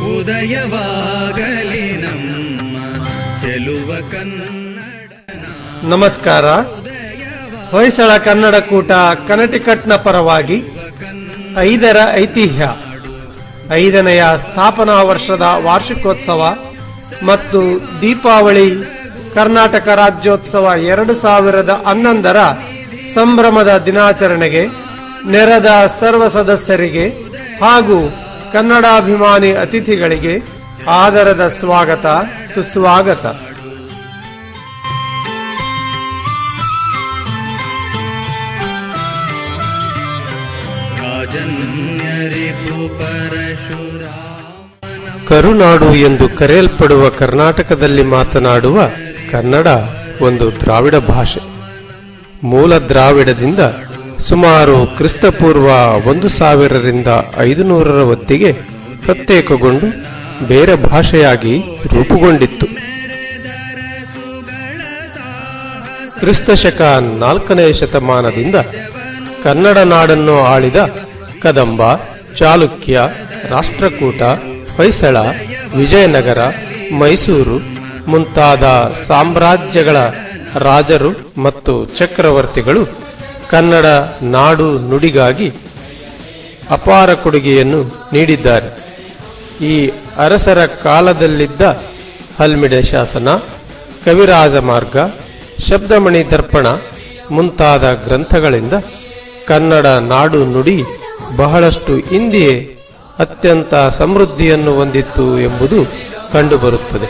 ಉದಯವಾಗಲಿ ನಮ್ಮ ಚೆಲುವ ಕನ್ನಡ. ನಮಸ್ಕಾರ. ಹೊಯ್ಸಳ ಕನ್ನಡ ಕೂಟ ಕನಟಿಕಟ್ನ ಪರವಾಗಿ 5ರ ಐತಿಹ್ಯ, 5ನೆಯ ಸ್ಥಾಪನಾ ವರ್ಷದ ವಾರ್ಷಿಕೋತ್ಸವ ಮತ್ತು ದೀಪಾವಳಿ ಕರ್ನಾಟಕ ರಾಜ್ಯೋತ್ಸವ 2011ರ ಸಂಭ್ರಮದ ದಿನಾಚರಣೆಗೆ ನೆರೆದ ಸರ್ವ ಸದಸ್ಯರಿಗೆ ಹಾಗೂ ಕನ್ನಡಾಭಿಮಾನಿ ಅತಿಥಿಗಳಿಗೆ ಆದರದ ಸ್ವಾಗತ, ಸುಸ್ವಾಗತ. ಕರುನಾಡು ಎಂದು ಕರೆಯಲ್ಪಡುವ ಕರ್ನಾಟಕದಲ್ಲಿ ಮಾತನಾಡುವ ಕನ್ನಡ ಒಂದು ದ್ರಾವಿಡ ಭಾಷೆ. ಮೂಲ ದ್ರಾವಿಡದಿಂದ ಸುಮಾರು ಕ್ರಿಸ್ತಪೂರ್ವ 1000ರಿಂದ 500ರ ಹೊತ್ತಿಗೆ ಪ್ರತ್ಯೇಕಗೊಂಡು ಬೇರೆ ಭಾಷೆಯಾಗಿ ರೂಪುಗೊಂಡಿತ್ತು. ಕ್ರಿಸ್ತಶಕ 4ನೇ ಶತಮಾನದಿಂದ ಕನ್ನಡ ನಾಡನ್ನು ಆಳಿದ ಕದಂಬ, ಚಾಲುಕ್ಯ, ರಾಷ್ಟ್ರಕೂಟ, ಹೊಯ್ಸಳ, ವಿಜಯನಗರ, ಮೈಸೂರು ಮುಂತಾದ ಸಾಮ್ರಾಜ್ಯಗಳ ರಾಜರು ಮತ್ತು ಚಕ್ರವರ್ತಿಗಳು ಕನ್ನಡ ನಾಡು ನುಡಿಗಾಗಿ ಅಪಾರ ಕೊಡುಗೆಯನ್ನು ನೀಡಿದ್ದಾರೆ. ಈ ಅರಸರ ಕಾಲದಲ್ಲಿದ್ದ ಹಲ್ಮಿಡೆ ಶಾಸನ, ಕವಿರಾಜ ಮಾರ್ಗ, ಶಬ್ದಮಣಿ ದರ್ಪಣ ಮುಂತಾದ ಗ್ರಂಥಗಳಿಂದ ಕನ್ನಡ ನಾಡು ನುಡಿ ಬಹಳಷ್ಟು ಹಿಂದೆಯೇ ಅತ್ಯಂತ ಸಮೃದ್ಧಿಯನ್ನು ಹೊಂದಿತ್ತು ಎಂಬುದು ಕಂಡುಬರುತ್ತದೆ.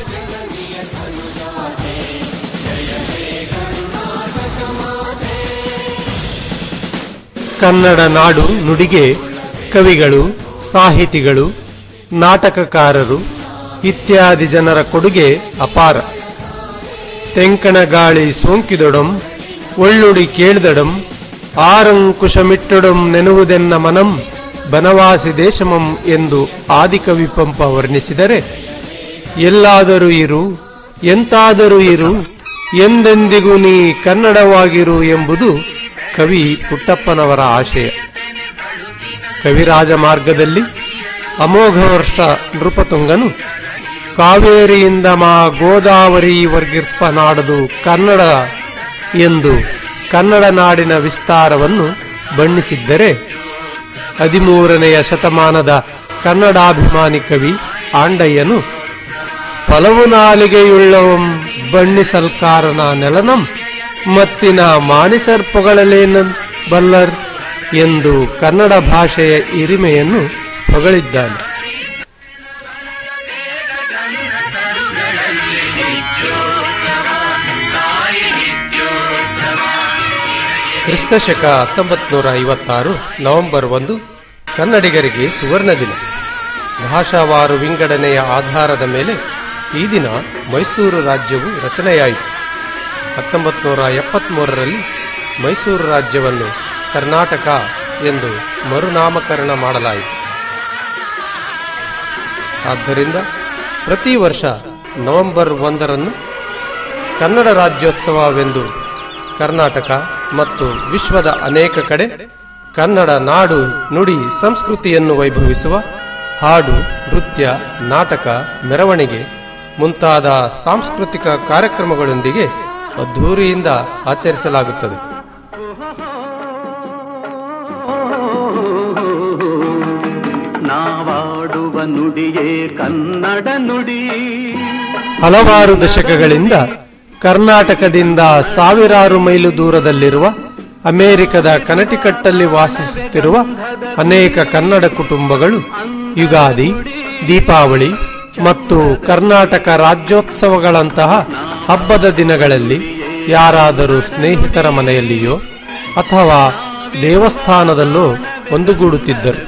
ಕನ್ನಡ ನಾಡು ನುಡಿಗೆ ಕವಿಗಳು, ಸಾಹಿತಿಗಳು, ನಾಟಕಕಾರರು ಇತ್ಯಾದಿ ಜನರ ಕೊಡುಗೆ ಅಪಾರ. ತೆಂಕಣ ಗಾಳಿ ಸೋಂಕಿದೊಡಂ ಒಳ್ಳುಡಿ ಕೇಳಿದಡಂ ಆರಂಕುಶಮಿಟ್ಟೊಡಂ ನೆನುವುದೆನ್ನ ಮನಂ ಬನವಾಸಿ ದೇಶಮಂ ಎಂದು ಆದಿಕವಿ ಪಂಪ ವರ್ಣಿಸಿದರೆ, ಎಲ್ಲಾದರೂ ಇರು, ಎಂತಾದರೂ ಇರು, ಎಂದೆಂದಿಗೂ ನೀ ಕನ್ನಡವಾಗಿರು ಎಂಬುದು ಕವಿ ಪುಟ್ಟಪ್ಪನವರ ಆಶಯ. ಕವಿರಾಜ ಮಾರ್ಗದಲ್ಲಿ ಅಮೋಘ ವರ್ಷ ನೃಪತುಂಗನು ಕಾವೇರಿಯಿಂದ ಮಾ ಗೋದಾವರಿ ವರ್ಗಿರ್ಪ ನಾಡದು ಕನ್ನಡ ಎಂದು ಕನ್ನಡ ನಾಡಿನ ವಿಸ್ತಾರವನ್ನು ಬಣ್ಣಿಸಿದ್ದರೆ, 13ನೆಯ ಶತಮಾನದ ಕನ್ನಡಾಭಿಮಾನಿ ಕವಿ ಆಂಡಯ್ಯನು ಪಲವು ನಾಲಿಗೆಯುಳ್ಳವಂ ಬಣ್ಣಿಸಲ್ಕಾರನ ನೆಲನಂ ಮತ್ತಿನ ಮಾನಿಸರ್ಪೊಗಳಲೇನ ಬಲ್ಲರ್ ಎಂದು ಕನ್ನಡ ಭಾಷೆಯ ಹಿರಿಮೆಯನ್ನು ಹೊಗಳಿದ್ದಾನೆ. ಕ್ರಿಸ್ತಶಕ 1956 ನವೆಂಬರ್ 1 ಕನ್ನಡಿಗರಿಗೆ ಸುವರ್ಣ ದಿನ. ಭಾಷಾವಾರು ವಿಂಗಡಣೆಯ ಆಧಾರದ ಮೇಲೆ ಈ ದಿನ ಮೈಸೂರು ರಾಜ್ಯವು ರಚನೆಯಾಯಿತು. 1973ರಲ್ಲಿ ಮೈಸೂರು ರಾಜ್ಯವನ್ನು ಕರ್ನಾಟಕ ಎಂದು ಮರುನಾಮಕರಣ ಮಾಡಲಾಯಿತು. ಆದ್ದರಿಂದ ಪ್ರತಿ ವರ್ಷ ನವೆಂಬರ್ 1ರಂದು ಕನ್ನಡ ರಾಜ್ಯೋತ್ಸವವೆಂದು ಕರ್ನಾಟಕ ಮತ್ತು ವಿಶ್ವದ ಅನೇಕ ಕಡೆ ಕನ್ನಡ ನಾಡು ನುಡಿ ಸಂಸ್ಕೃತಿಯನ್ನು ವೈಭವಿಸುವ ಹಾಡು, ನೃತ್ಯ, ನಾಟಕ, ಮೆರವಣಿಗೆ ಮುಂತಾದ ಸಾಂಸ್ಕೃತಿಕ ಕಾರ್ಯಕ್ರಮಗಳೊಂದಿಗೆ ಅದ್ಧೂರಿಯಿಂದ ಆಚರಿಸಲಾಗುತ್ತದೆ. ನಾವಾಡುವ ನುಡಿಯೇ ಕನ್ನಡ ನುಡಿ. ಹಲವಾರು ದಶಕಗಳಿಂದ ಕರ್ನಾಟಕದಿಂದ ಸಾವಿರಾರು ಮೈಲು ದೂರದಲ್ಲಿರುವ ಅಮೆರಿಕದ ಕನಟಿಕಟ್ಟಲ್ಲಿ ವಾಸಿಸುತ್ತಿರುವ ಅನೇಕ ಕನ್ನಡ ಕುಟುಂಬಗಳು ಯುಗಾದಿ, ದೀಪಾವಳಿ ಮತ್ತು ಕರ್ನಾಟಕ ರಾಜ್ಯೋತ್ಸವಗಳಂತಹ ಹಬ್ಬದ ದಿನಗಳಲ್ಲಿ ಯಾರಾದರೂ ಸ್ನೇಹಿತರ ಮನೆಯಲ್ಲಿಯೋ ಅಥವಾ ದೇವಸ್ಥಾನದಲ್ಲೋ ಒಂದುಗೂಡುತ್ತಿದ್ದರು.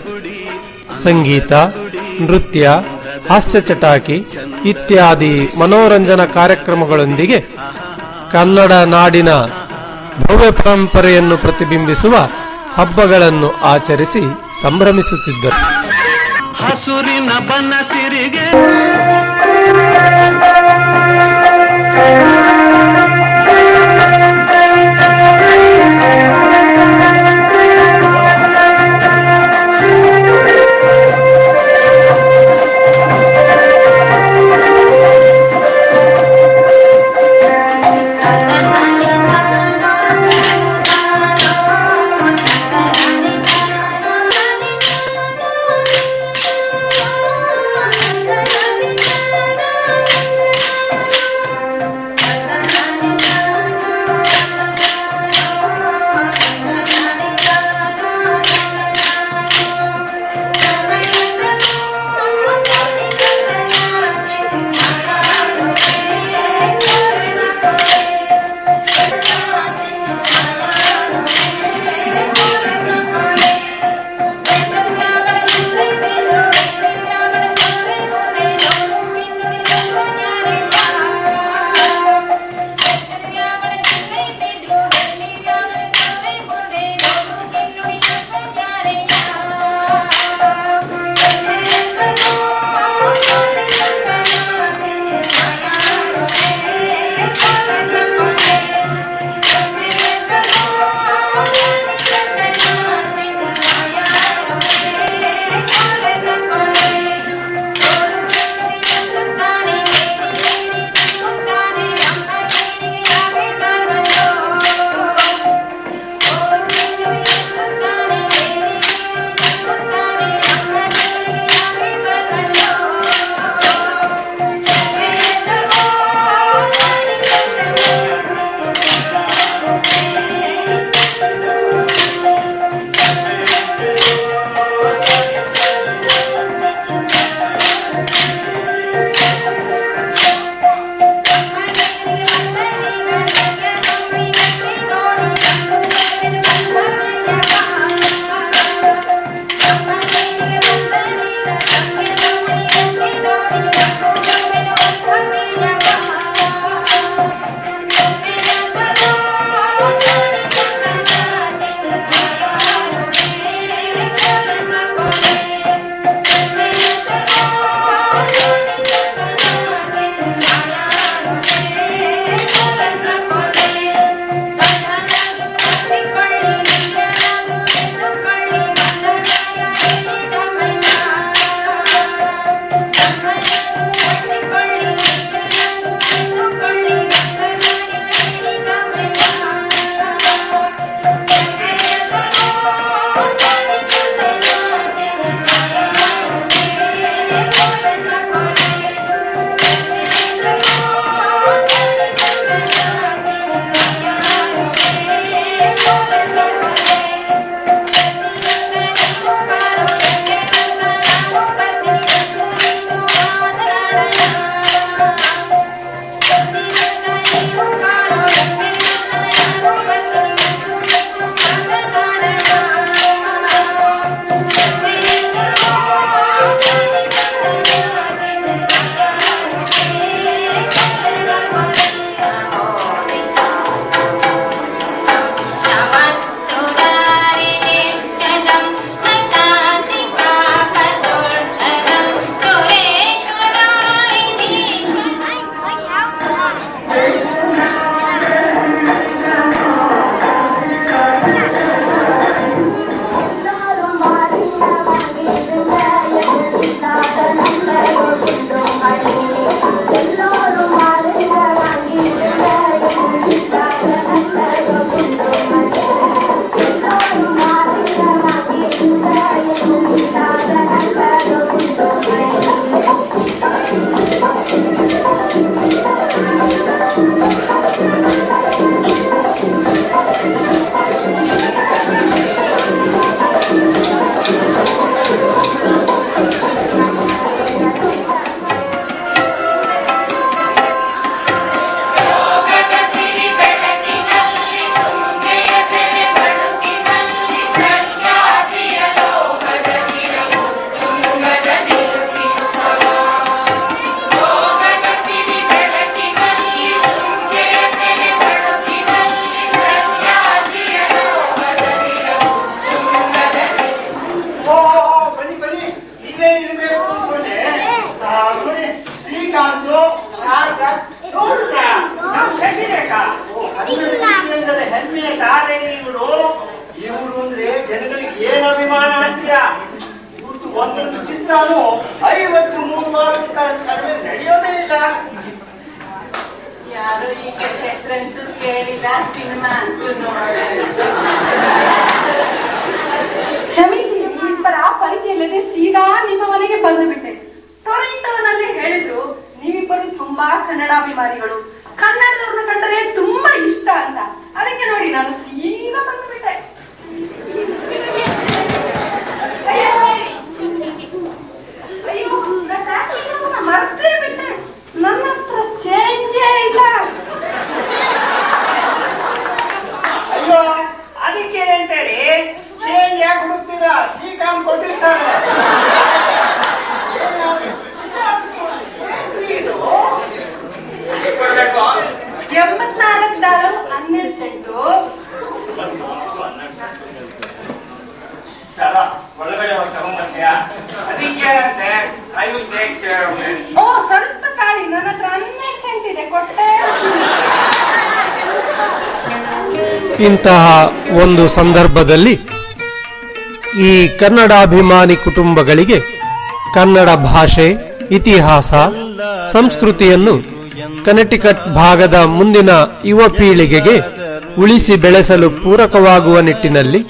ಸಂಗೀತ, ನೃತ್ಯ, ಹಾಸ್ಯ ಚಟಾಕಿ ಇತ್ಯಾದಿ ಮನೋರಂಜನಾ ಕಾರ್ಯಕ್ರಮಗಳೊಂದಿಗೆ ಕನ್ನಡ ನಾಡಿನ ಭವ್ಯ ಪರಂಪರೆಯನ್ನು ಪ್ರತಿಬಿಂಬಿಸುವ ಹಬ್ಬಗಳನ್ನು ಆಚರಿಸಿ ಸಂಭ್ರಮಿಸುತ್ತಿದ್ದರು. ಹಸುರಿನ ಬನಸಿರಿಗೆ ಕ್ಷಮಿಸಿ, ನಿಮ್ಮಿಬ್ಬರ ಪರಿಚಯ ಇಲ್ಲದೆ ಸೀದಾ ನಿಮ್ಮ ಮನೆಗೆ ಬಂದು ಬಿಟ್ಟೆ. ಟೊರೆಂಟೋನಲ್ಲಿ ಹೇಳಿದ್ರು ನೀವಿಬ್ಬರು ತುಂಬಾ ಕನ್ನಡಾಭಿಮಾನಿಗಳು, ಕನ್ನಡದವ್ರನ್ನ ಕಂಡರೆ ತುಂಬಾ ಇಷ್ಟ ಅಂತ. ಅದಕ್ಕೆ ನೋಡಿ ನಾನು ಸೀದಾ ಬಂದು ಬಿಟ್ಟೆ. ಅಯ್ಯೋ, ಮರ್ತೇ ಬಿಟ್ಟೆ, ನನ್ನ ಹತ್ರ ಚೇಂಜೇ ಇಲ್ಲ. ಅಯ್ಯೋ, ಅದಕ್ಕೆ ಅಂತಾರೆ ಚೇಂಜ್ ಯಾಕೆ ಹುಡುಕ್ತೀರಾ? ಶ್ರೀಕಾಂತ್ ಕೊಟ್ಟಿರ್ತಾರೆ. $84.12 ಒಳಗಡೆ ಅದಕ್ಕೇನಂತೆ ಓ, ಸ್ವಲ್ಪ ತಾಳಿ, ನನ್ನ ಹತ್ರ 12 ಸೆಂಟ್ ಇದೆ, ಕೊಟ್ಟೆ. ಇಂತಹ ಒಂದು ಸಂದರ್ಭದಲ್ಲಿ ಈ ಕನ್ನಡಾಭಿಮಾನಿ ಕುಟುಂಬಗಳಿಗೆ ಕನ್ನಡ ಭಾಷೆ, ಇತಿಹಾಸ, ಸಂಸ್ಕೃತಿಯನ್ನು ಕನೆಟಿಕಟ್ ಭಾಗದ ಮುಂದಿನ ಯುವ ಪೀಳಿಗೆಗೆ ಉಳಿಸಿ ಬೆಳೆಸಲು ಪೂರಕವಾಗುವ ನಿಟ್ಟಿನಲ್ಲಿ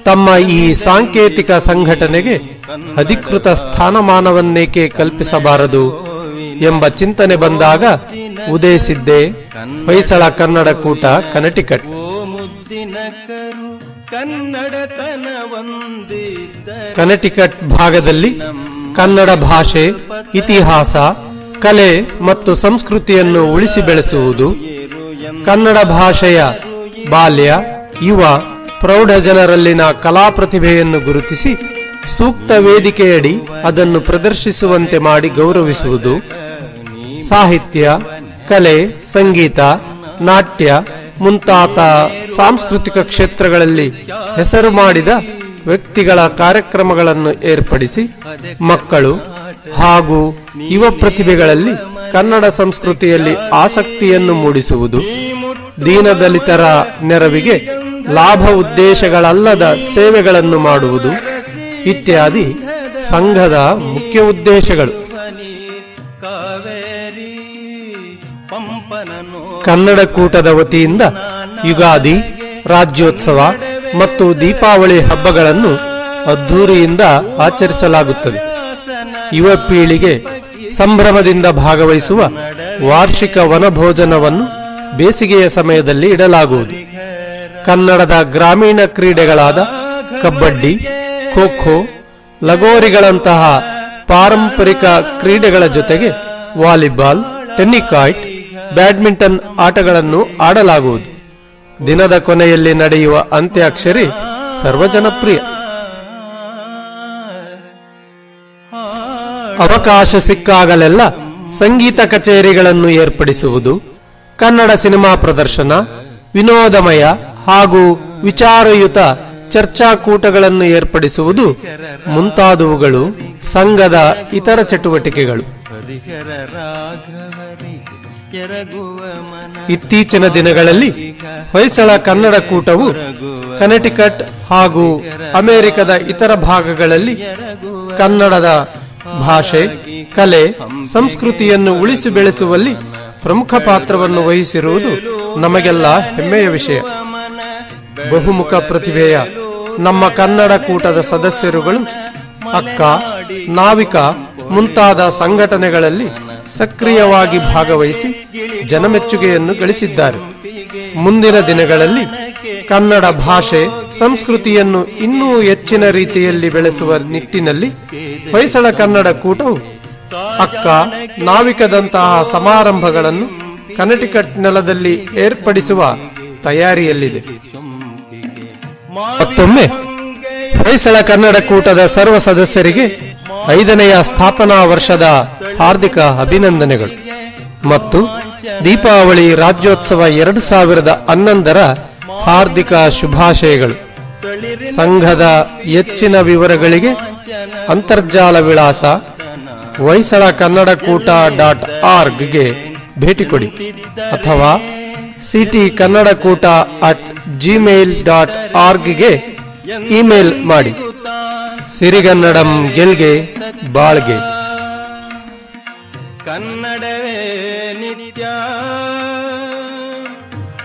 ತಮ್ಮ ಈ ಸಾಂಕೇತಿಕ ಸಂಘಟನೆಗೆ ಅಧಿಕೃತ ಸ್ಥಾನಮಾನವನ್ನೇಕೆ ಕಲ್ಪಿಸಬಾರದು ಎಂಬ ಚಿಂತನೆ ಬಂದಾಗ ಉದಯಿಸಿದ್ದೇ ಹೊಯ್ಸಳ ಕನ್ನಡ ಕೂಟ ಕನೆಟಿಕಟ್. ಕನೆಟಿಕಟ್ ಭಾಗದಲ್ಲಿ ಕನ್ನಡ ಭಾಷೆ, ಇತಿಹಾಸ, ಕಲೆ ಮತ್ತು ಸಂಸ್ಕೃತಿಯನ್ನು ಉಳಿಸಿ ಬೆಳೆಸುವುದು, ಕನ್ನಡ ಭಾಷೆಯ ಬಾಲ್ಯ, ಯುವ, ಪ್ರೌಢ ಜನರಲ್ಲಿನ ಕಲಾ ಪ್ರತಿಭೆಯನ್ನು ಗುರುತಿಸಿ ಸೂಕ್ತ ವೇದಿಕೆಯಡಿ ಅದನ್ನು ಪ್ರದರ್ಶಿಸುವಂತೆ ಮಾಡಿ ಗೌರವಿಸುವುದು. ಸಾಹಿತ್ಯ, ಕಲೆ, ಸಂಗೀತ, ನಾಟ್ಯ ಮುಂತಾದ ಸಾಂಸ್ಕೃತಿಕ ಕ್ಷೇತ್ರಗಳಲ್ಲಿ ಹೆಸರು ಮಾಡಿದ ವ್ಯಕ್ತಿಗಳ ಕಾರ್ಯಕ್ರಮಗಳನ್ನು ಏರ್ಪಡಿಸಿ ಮಕ್ಕಳು ಹಾಗೂ ಯುವ ಪ್ರತಿಭೆಗಳಲ್ಲಿ ಕನ್ನಡ ಸಂಸ್ಕೃತಿಯಲ್ಲಿ ಆಸಕ್ತಿಯನ್ನು ಮೂಡಿಸುವುದು. ದೀನದಲಿತರ ನೆರವಿಗೆ ಲಾಭ ಉದ್ದೇಶಗಳಲ್ಲದ ಸೇವೆಗಳನ್ನು ಮಾಡುವುದು ಇತ್ಯಾದಿ ಸಂಘದ ಮುಖ್ಯ ಉದ್ದೇಶಗಳು. ಕನ್ನಡ ಕೂಟದ ವತಿಯಿಂದ ಯುಗಾದಿ, ರಾಜ್ಯೋತ್ಸವ ಮತ್ತು ದೀಪಾವಳಿ ಹಬ್ಬಗಳನ್ನು ಅದ್ದೂರಿಯಿಂದ ಆಚರಿಸಲಾಗುತ್ತದೆ. ಯುವ ಪೀಳಿಗೆ ಸಂಭ್ರಮದಿಂದ ಭಾಗವಹಿಸುವ ವಾರ್ಷಿಕ ವನಭೋಜನವನ್ನು ಬೇಸಿಗೆಯ ಸಮಯದಲ್ಲಿ ಇಡಲಾಗುವುದು. ಕನ್ನಡದ ಗ್ರಾಮೀಣ ಕ್ರೀಡೆಗಳಾದ ಕಬಡ್ಡಿ, ಖೋ ಖೋ, ಲಗೋರಿಗಳಂತಹ ಪಾರಂಪರಿಕ ಕ್ರೀಡೆಗಳ ಜೊತೆಗೆ ವಾಲಿಬಾಲ್, ಟೆನ್ನಿಕಾಯ್ಟ್, ಬ್ಯಾಡ್ಮಿಂಟನ್ ಆಟಗಳನ್ನು ಆಡಲಾಗುವುದು. ದಿನದ ಕೊನೆಯಲ್ಲಿ ನಡೆಯುವ ಅಂತ್ಯಾಕ್ಷರಿ ಸರ್ವಜನಪ್ರಿಯ. ಅವಕಾಶ ಸಿಕ್ಕಾಗಲೆಲ್ಲ ಸಂಗೀತ ಕಚೇರಿಗಳನ್ನು ಏರ್ಪಡಿಸುವುದು, ಕನ್ನಡ ಸಿನಿಮಾ ಪ್ರದರ್ಶನ, ವಿನೋದಮಯ ಹಾಗೂ ವಿಚಾರಯುತ ಚರ್ಚಾಕೂಟಗಳನ್ನು ಏರ್ಪಡಿಸುವುದು ಮುಂತಾದವುಗಳು ಸಂಘದ ಇತರ ಚಟುವಟಿಕೆಗಳು. ಇತ್ತೀಚಿನ ದಿನಗಳಲ್ಲಿ ಹೊಯ್ಸಳ ಕನ್ನಡ ಕೂಟವು ಕನೆಟಿಕಟ್ ಹಾಗೂ ಅಮೆರಿಕದ ಇತರ ಭಾಗಗಳಲ್ಲಿ ಕನ್ನಡದ ಭಾಷೆ, ಕಲೆ, ಸಂಸ್ಕೃತಿಯನ್ನು ಉಳಿಸಿ ಬೆಳೆಸುವಲ್ಲಿ ಪ್ರಮುಖ ಪಾತ್ರವನ್ನು ವಹಿಸಿರುವುದು ನಮಗೆಲ್ಲ ಹೆಮ್ಮೆಯ ವಿಷಯ. ಬಹುಮುಖ ಪ್ರತಿಭೆಯ ನಮ್ಮ ಕನ್ನಡ ಕೂಟದ ಸದಸ್ಯರುಗಳು ಅಕ್ಕ, ನಾವಿಕ ಮುಂತಾದ ಸಂಘಟನೆಗಳಲ್ಲಿ ಸಕ್ರಿಯವಾಗಿ ಭಾಗವಹಿಸಿ ಜನಮೆಚ್ಚುಗೆಯನ್ನು ಗಳಿಸಿದ್ದಾರೆ. ಮುಂದಿನ ದಿನಗಳಲ್ಲಿ ಕನ್ನಡ ಭಾಷೆ, ಸಂಸ್ಕೃತಿಯನ್ನು ಇನ್ನೂ ಹೆಚ್ಚಿನ ರೀತಿಯಲ್ಲಿ ಬೆಳೆಸುವ ನಿಟ್ಟಿನಲ್ಲಿ ಹೊಯ್ಸಳ ಕನ್ನಡ ಕೂಟವು ಅಕ್ಕ, ನಾವಿಕದಂತಹ ಸಮಾರಂಭಗಳನ್ನು ಕನೆಟಿಕಟ್ ನೆಲದಲ್ಲಿ ಏರ್ಪಡಿಸುವ ತಯಾರಿಯಲ್ಲಿದೆ. ಮತ್ತೊಮ್ಮೆ ಹೊಯ್ಸಳ ಕನ್ನಡ ಕೂಟದ ಸರ್ವ ಸದಸ್ಯರಿಗೆ 5ನೆಯ ಸ್ಥಾಪನಾ ವರ್ಷದ ಹಾರ್ದಿಕ ಅಭಿನಂದನೆಗಳು ಮತ್ತು ದೀಪಾವಳಿ ರಾಜ್ಯೋತ್ಸವ 2011ರ ಹಾರ್ದಿಕ ಶುಭಾಶಯಗಳು. ಸಂಘದ ಹೆಚ್ಚಿನ ವಿವರಗಳಿಗೆ ಅಂತರ್ಜಾಲ ವಿಳಾಸ ಹೊಯ್ಸಳ ಕನ್ನಡ ಕೂಟ .orgಗೆ ಭೇಟಿ ಕೊಡಿ ಅಥವಾ ctkannadakoota@gmail.orgಗೆ ಇಮೇಲ್ ಮಾಡಿ. ಸಿರಿಗನ್ನಡಂ ಗೆಲ್ಗೆ ಬಾಳ್ಗೆ. ಕನ್ನಡವೇ ನಿತ್ಯ,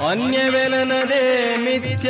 ಅನ್ಯವೆಲನದೇ ಮಿಥ್ಯ.